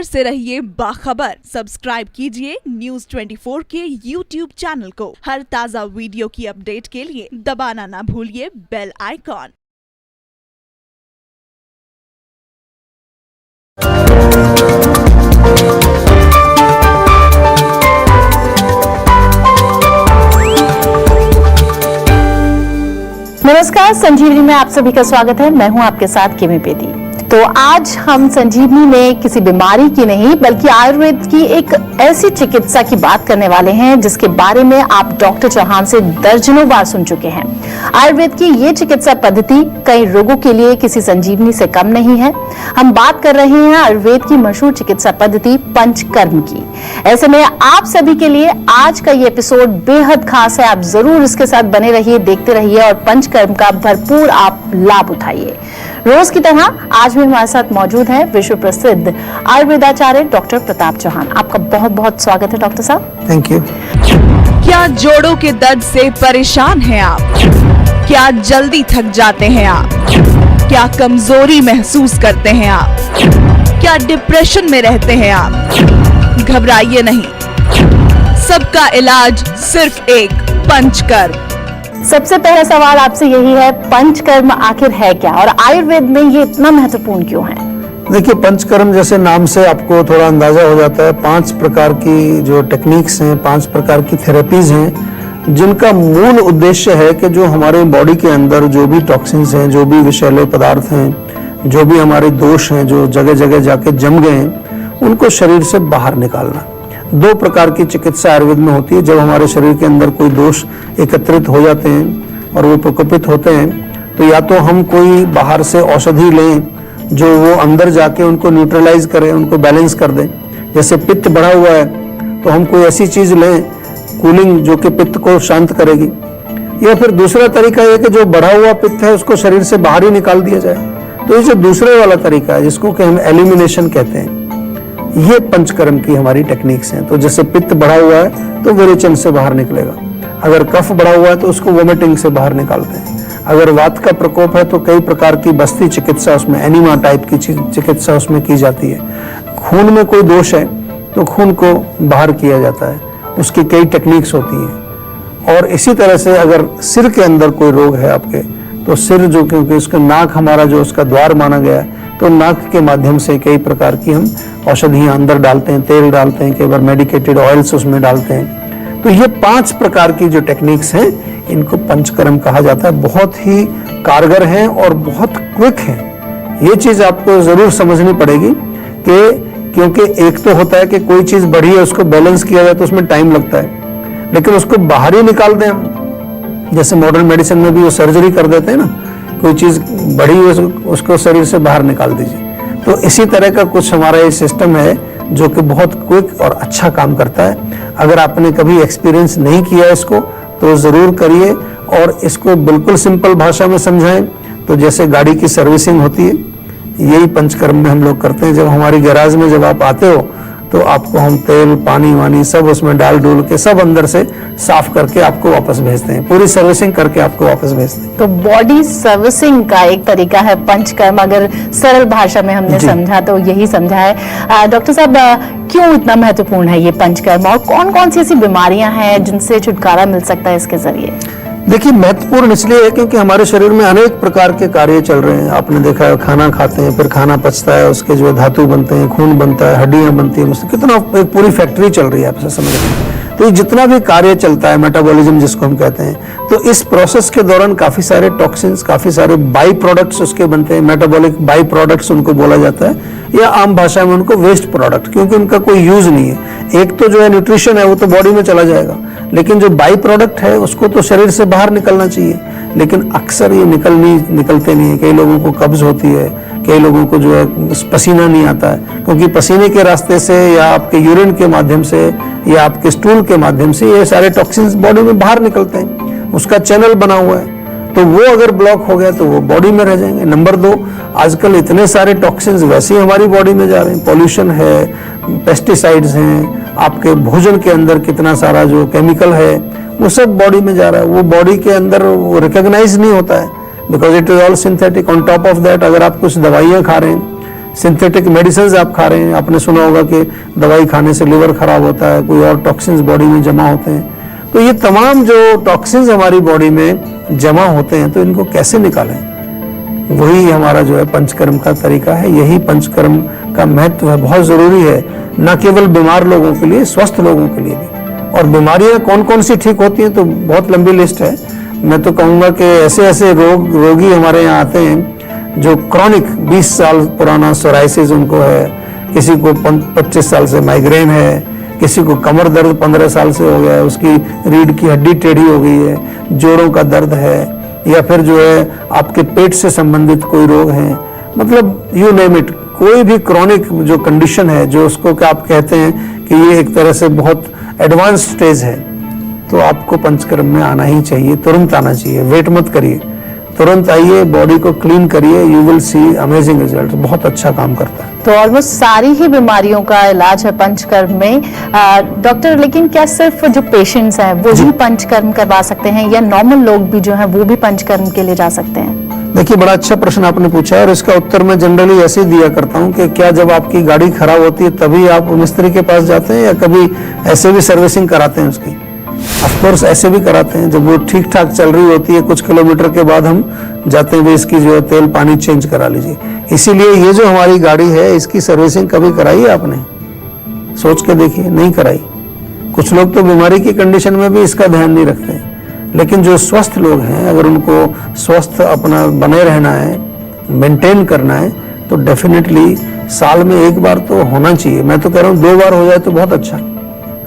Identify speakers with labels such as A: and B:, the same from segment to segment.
A: से रहिए बाखबर। सब्सक्राइब कीजिए News 24 के YouTube चैनल को। हर ताजा वीडियो की अपडेट के लिए दबाना ना भूलिए बेल आइकॉन।
B: नमस्कार, संजीवनी में आप सभी का स्वागत है। मैं हूं आपके साथ किमी बेदी। तो आज हम संजीवनी में किसी बीमारी की नहीं बल्कि आयुर्वेद की एक ऐसी चिकित्सा की बात करने वाले हैं जिसके बारे में आप डॉक्टर चौहान से दर्जनों बार सुन चुके हैं। आयुर्वेद की ये चिकित्सा पद्धति कई रोगों के लिए किसी संजीवनी से कम नहीं है। हम बात कर रहे हैं आयुर्वेद की मशहूर चिकित्सा पद्धति पंचकर्म की। ऐसे में आप सभी के लिए आज का ये एपिसोड बेहद खास है। आप जरूर इसके साथ बने रहिए, देखते रहिए और पंचकर्म का भरपूर आप लाभ उठाइए। रोज की तरह आज भी हमारे साथ मौजूद है विश्व प्रसिद्ध आयुर्वेदाचार्य डॉक्टर प्रताप चौहान। आपका बहुत बहुत स्वागत है डॉक्टर साहब।
C: Thank you.
A: क्या जोड़ों के दर्द से परेशान हैं आप? क्या जल्दी थक जाते हैं आप? क्या कमजोरी महसूस करते हैं आप? क्या डिप्रेशन में रहते हैं आप? घबराइए नहीं, सबका इलाज सिर्फ एक पंचकर्म।
B: सबसे पहला सवाल आपसे यही है, पंचकर्म आखिर है क्या और आयुर्वेद में ये इतना महत्वपूर्ण क्यों है?
C: देखिए, पंचकर्म जैसे नाम से आपको थोड़ा अंदाजा हो जाता है। 5 प्रकार की जो टेक्निक्स हैं, 5 प्रकार की थेरेपीज हैं, जिनका मूल उद्देश्य है कि जो हमारे बॉडी के अंदर जो भी टॉक्सिन्स हैं, जो भी विषैले पदार्थ हैं, जो भी हमारे दोष हैं जो जगह जगह जाके जम गए हैं, उनको शरीर से बाहर निकालना। 2 प्रकार की चिकित्सा आयुर्वेद में होती है। जब हमारे शरीर के अंदर कोई दोष एकत्रित हो जाते हैं और वो प्रकोपित होते हैं, तो या तो हम कोई बाहर से औषधि लें जो वो अंदर जाके उनको न्यूट्रलाइज करे, उनको बैलेंस कर दें। जैसे पित्त बढ़ा हुआ है तो हम कोई ऐसी चीज लें कूलिंग जो कि पित्त को शांत करेगी। या फिर दूसरा तरीका यह कि जो बढ़ा हुआ पित्त है उसको शरीर से बाहर ही निकाल दिया जाए। तो ये जो दूसरे वाला तरीका है जिसको कि हम एलिमिनेशन कहते हैं, ये पंचकर्म की हमारी टेक्निक्स हैं। तो जैसे पित्त बढ़ा हुआ है तो विरेचन से बाहर निकलेगा, अगर कफ बढ़ा हुआ है तो उसको वोमिटिंग से बाहर निकालते हैं, अगर वात का प्रकोप है तो कई प्रकार की बस्ती चिकित्सा, उसमें एनिमा टाइप की चिकित्सा उसमें की जाती है। खून में कोई दोष है तो खून को बाहर किया जाता है, उसकी कई टेक्निक्स होती हैं। और इसी तरह से अगर सिर के अंदर कोई रोग है आपके, तो सिर जो, क्योंकि उसका नाक हमारा जो उसका द्वार माना गया है, तो नाक के माध्यम से कई प्रकार की हम औषधियां अंदर डालते हैं, तेल डालते हैं, कई बार मेडिकेटेड ऑयल्स उसमें डालते हैं। तो ये 5 प्रकार की जो टेक्निक्स हैं, इनको पंचकर्म कहा जाता है। बहुत ही कारगर हैं और बहुत क्विक हैं। ये चीज आपको जरूर समझनी पड़ेगी कि क्योंकि एक तो होता है कि कोई चीज बढ़ी है उसको बैलेंस किया जाए तो उसमें टाइम लगता है, लेकिन उसको बाहर ही निकाल दें हम, जैसे मॉडर्न मेडिसिन में भी वो सर्जरी कर देते हैं ना, कोई चीज बढ़ी हुई उसको शरीर से बाहर निकाल दीजिए। तो इसी तरह का कुछ हमारा ये सिस्टम है जो कि बहुत क्विक और अच्छा काम करता है। अगर आपने कभी एक्सपीरियंस नहीं किया इसको तो जरूर करिए और इसको बिल्कुल सिंपल भाषा में समझाएं। तो जैसे गाड़ी की सर्विसिंग होती है, यही पंचकर्म में हम लोग करते हैं। जब हमारी गैराज में जब आप आते हो तो आपको हम तेल पानी वानी सब उसमें डाल डूल के सब अंदर से साफ करके आपको वापस भेजते हैं, पूरी सर्विसिंग करके आपको वापस भेजते हैं।
B: तो बॉडी सर्विसिंग का एक तरीका है पंचकर्म, अगर सरल भाषा में हमने समझा तो यही समझा है। डॉक्टर साहब, क्यों इतना महत्वपूर्ण है ये पंचकर्म और कौन कौन सी ऐसी बीमारियां हैं जिनसे छुटकारा मिल सकता है इसके जरिए?
C: देखिए, महत्वपूर्ण इसलिए है क्योंकि हमारे शरीर में अनेक प्रकार के कार्य चल रहे हैं। आपने देखा है, खाना खाते हैं, फिर खाना पचता है, उसके जो धातु बनते हैं, खून बनता है, हड्डियां बनती है, कितना एक पूरी फैक्ट्री चल रही है, आप समझ रहे हैं। तो ये जितना भी कार्य चलता है, मेटाबॉलिज्म जिसको हम कहते हैं, तो इस प्रोसेस के दौरान काफी सारे टॉक्सिन्स, काफी सारे बाई प्रोडक्ट्स उसके बनते हैं। मेटाबॉलिक बाई प्रोडक्ट्स उनको बोला जाता है, या आम भाषा में उनको वेस्ट प्रोडक्ट, क्योंकि उनका कोई यूज नहीं है। एक तो जो है न्यूट्रिशन है वो तो बॉडी में चला जाएगा, लेकिन जो बाई प्रोडक्ट है उसको तो शरीर से बाहर निकलना चाहिए, लेकिन अक्सर ये निकलते नहीं है। कई लोगों को कब्ज होती है, कई लोगों को जो है पसीना नहीं आता है, क्योंकि पसीने के रास्ते से या आपके यूरिन के माध्यम से या आपके स्टूल के माध्यम से ये सारे टॉक्सिन्स बॉडी में बाहर निकलते हैं। उसका चैनल बना हुआ है, तो वो अगर ब्लॉक हो गया तो वो बॉडी में रह जाएंगे। नंबर 2, आजकल इतने सारे टॉक्सिन्स वैसे ही हमारी बॉडी में जा रहे हैं। पॉल्यूशन है, पेस्टिसाइड्स हैं, आपके भोजन के अंदर कितना सारा जो केमिकल है वो सब बॉडी में जा रहा है। वो बॉडी के अंदर वो रिकॉग्नाइज नहीं होता है, because it is all synthetic. On top of that, अगर आप कुछ दवाइयाँ खा रहे हैं सिंथेटिक मेडिसिन आप खा रहे हैं, आपने सुना होगा कि दवाई खाने से लिवर खराब होता है, कोई और टॉक्सिन्स बॉडी में जमा होते हैं। तो ये तमाम जो टॉक्सिन्स हमारी बॉडी में जमा होते हैं, तो इनको कैसे निकालें, वही हमारा जो है पंचकर्म का तरीका है। यही पंचकर्म का महत्व है, बहुत जरूरी है, न केवल बीमार लोगों के लिए, स्वस्थ लोगों के लिए भी। और बीमारियां कौन कौन सी ठीक होती हैं, तो बहुत लंबी लिस्ट है। मैं तो कहूँगा कि ऐसे ऐसे रोगी हमारे यहाँ आते हैं जो क्रॉनिक 20 साल पुराना सोराइसिस उनको है, किसी को 25 साल से माइग्रेन है, किसी को कमर दर्द 15 साल से हो गया है, उसकी रीढ़ की हड्डी टेढ़ी हो गई है, जोड़ों का दर्द है, या फिर जो है आपके पेट से संबंधित कोई रोग है, मतलब यू नेम इट, कोई भी क्रॉनिक जो कंडीशन है, जो उसको क्या आप कहते हैं कि ये एक तरह से बहुत एडवांस स्टेज है, तो आपको पंचकर्म में आना ही चाहिए, तुरंत आना चाहिए, वेट मत करिए, तुरंत आइए, बॉडी को क्लीन करिए, you will see amazing result, बहुत अच्छा काम करता है।
B: तो ऑलमोस्ट सारी ही बीमारियों का इलाज है पंचकर्म में डॉक्टर, लेकिन क्या सिर्फ जो पेशेंट्स हैं वो ही पंचकर्म करवा सकते हैं या नॉर्मल लोग भी जो हैं वो भी पंचकर्म के लिए जा सकते हैं?
C: देखिए, बड़ा अच्छा प्रश्न आपने पूछा है और इसका उत्तर मैं जनरली ऐसे ही दिया करता हूं कि क्या जब आपकी गाड़ी खराब होती है तभी आप मिस्त्री के पास जाते हैं या कभी ऐसे भी सर्विसिंग कराते हैं उसकी? ऑफ कोर्स ऐसे भी कराते हैं, जब वो ठीक ठाक चल रही होती है कुछ किलोमीटर के बाद हम जाते हैं, इसकी जो है तेल पानी चेंज करा लीजिए। इसीलिए ये जो हमारी गाड़ी है इसकी सर्विसिंग कभी कराई है आपने? सोच के देखिए, नहीं कराई। कुछ लोग तो बीमारी की कंडीशन में भी इसका ध्यान नहीं रखते हैं, लेकिन जो स्वस्थ लोग हैं, अगर उनको स्वस्थ अपना बने रहना है, मेंटेन करना है, तो डेफिनेटली साल में एक बार तो होना चाहिए। मैं तो कह रहा हूँ 2 बार हो जाए तो बहुत अच्छा।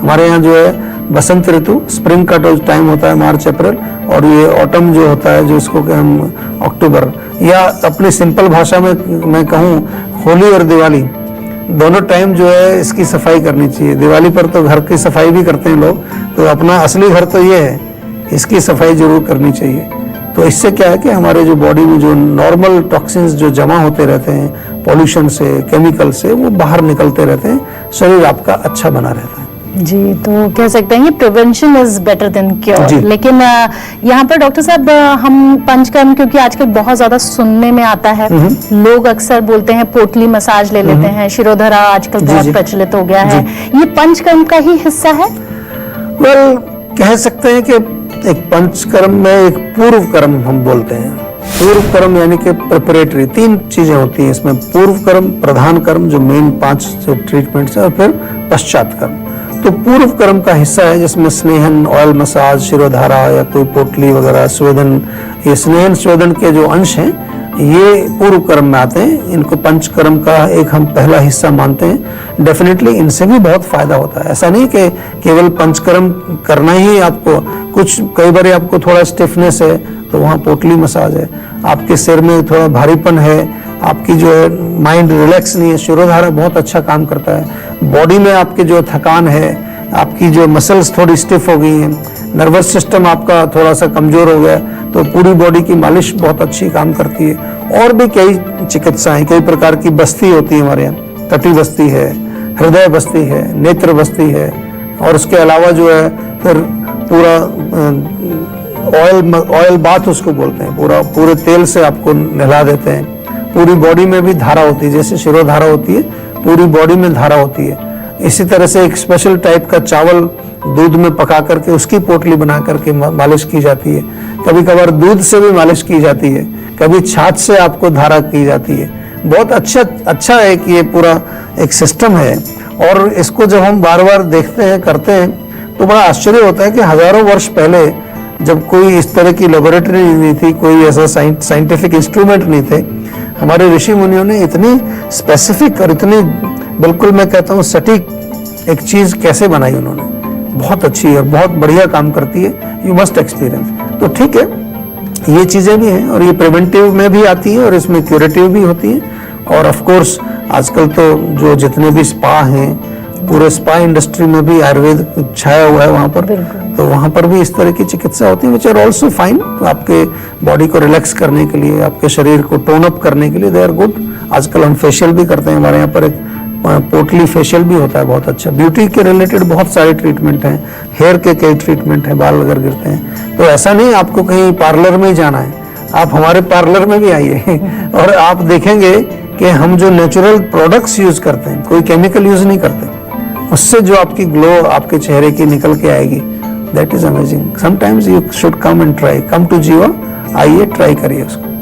C: हमारे यहाँ जो है बसंत ऋतु, स्प्रिंग का जो टाइम होता है मार्च अप्रैल, और ये ऑटम जो होता है जो इसको हम अक्टूबर, या अपनी सिंपल भाषा में मैं कहूँ होली और दिवाली, दोनों टाइम जो है इसकी सफाई करनी चाहिए। दिवाली पर तो घर की सफाई भी करते हैं लोग, तो अपना असली घर तो ये है, इसकी सफाई जरूर करनी चाहिए। तो इससे क्या है कि हमारे जो बॉडी में जो नॉर्मल टॉक्सिन्स जो जमा होते रहते हैं पॉल्यूशन से, केमिकल से, वो बाहर निकलते रहते हैं, शरीर आपका अच्छा बना रहता है।
B: जी, तो कह सकते हैं कि prevention is better than cure. लेकिन यहाँ पर डॉक्टर साहब हम पंचकर्म, क्योंकि आजकल बहुत ज्यादा सुनने में आता है, लोग अक्सर बोलते हैं पोटली मसाज ले लेते हैं, शिरोधरा आजकल बहुत प्रचलित हो गया है, ये पंचकर्म का ही हिस्सा है?
C: वेल, कह सकते हैं कि एक पंचकर्म में एक पूर्व कर्म हम बोलते हैं। पूर्व कर्म यानी कि प्रिपरेटरी, 3 चीजें होती हैं इसमें, पूर्व कर्म, प्रधान कर्म जो मेन 5 ट्रीटमेंट्स है, और फिर पश्चात कर्म। तो पूर्व कर्म का हिस्सा है जिसमें स्नेहन, ऑयल मसाज, शिरोधारा या कोई पोटली वगैरह, स्वेदन, ये स्नेहन स्वेदन के जो अंश हैं ये पूर्व कर्म में आते हैं। इनको पंचकर्म का एक हम पहला हिस्सा मानते हैं। डेफिनेटली इनसे भी बहुत फायदा होता है। ऐसा नहीं कि केवल पंचकर्म करना ही आपको, कुछ कई बार आपको थोड़ा स्टिफनेस है तो वहाँ पोटली मसाज है, आपके सिर में थोड़ा भारीपन है, आपकी जो है माइंड रिलैक्स नहीं है, शिरोधारा बहुत अच्छा काम करता है। बॉडी में आपके जो थकान है, आपकी जो मसल्स थोड़ी स्टिफ हो गई हैं, नर्वस सिस्टम आपका थोड़ा सा कमजोर हो गया, तो पूरी बॉडी की मालिश बहुत अच्छी काम करती है। और भी कई चिकित्साएं, कई प्रकार की बस्ती होती है हमारे यहाँ, कटी बस्ती है, हृदय बस्ती है, नेत्र बस्ती है, और उसके अलावा जो है फिर पूरा ऑयल बाथ उसको बोलते हैं, पूरे तेल से आपको नहला देते हैं। पूरी बॉडी में भी धारा होती है, जैसे शिरोधारा होती है, पूरी बॉडी में धारा होती है। इसी तरह से एक स्पेशल टाइप का चावल दूध में पका करके उसकी पोटली बना करके मालिश की जाती है। कभी कभार दूध से भी मालिश की जाती है, कभी छाछ से आपको धारा की जाती है। बहुत अच्छा एक ये पूरा एक सिस्टम है, और इसको जब हम बार बार देखते हैं, करते हैं, तो बड़ा आश्चर्य होता है कि हजारों वर्ष पहले जब कोई इस तरह की लेबोरेटरी नहीं थी, कोई ऐसा साइंटिफिक इंस्ट्रूमेंट नहीं थे, हमारे ऋषि मुनियों ने इतनी स्पेसिफिक और इतनी, बिल्कुल मैं कहता हूँ सटीक एक चीज कैसे बनाई उन्होंने। बहुत अच्छी और बहुत बढ़िया काम करती है, यू मस्ट एक्सपीरियंस। तो ठीक है, ये चीजें भी हैं, और ये प्रिवेंटिव में भी आती है और इसमें क्यूरेटिव भी होती है। और ऑफ कोर्स आजकल तो जो जितने भी स्पा हैं, पूरे स्पा इंडस्ट्री में भी आयुर्वेद छाया हुआ है वहाँ पर, तो वहाँ पर भी इस तरह की चिकित्सा होती है, विच आर ऑल्सो फाइन। आपके बॉडी को रिलैक्स करने के लिए, आपके शरीर को टोन अप करने के लिए दे आर गुड। आजकल हम फेशियल भी करते हैं, हमारे यहाँ पर एक पोटली फेशियल भी होता है, बहुत अच्छा। ब्यूटी के रिलेटेड बहुत सारे ट्रीटमेंट हैं, हेयर के कई ट्रीटमेंट हैं, बाल अगर गिरते हैं तो ऐसा नहीं आपको कहीं पार्लर में ही जाना है, आप हमारे पार्लर में भी आइए और आप देखेंगे कि हम जो नेचुरल प्रोडक्ट्स यूज करते हैं, कोई केमिकल यूज नहीं करते, उससे जो आपकी ग्लो आपके चेहरे की निकल के आएगी, that is amazing. Sometimes you should come and try, come to Jiva, आइए ट्राई करिए उसको।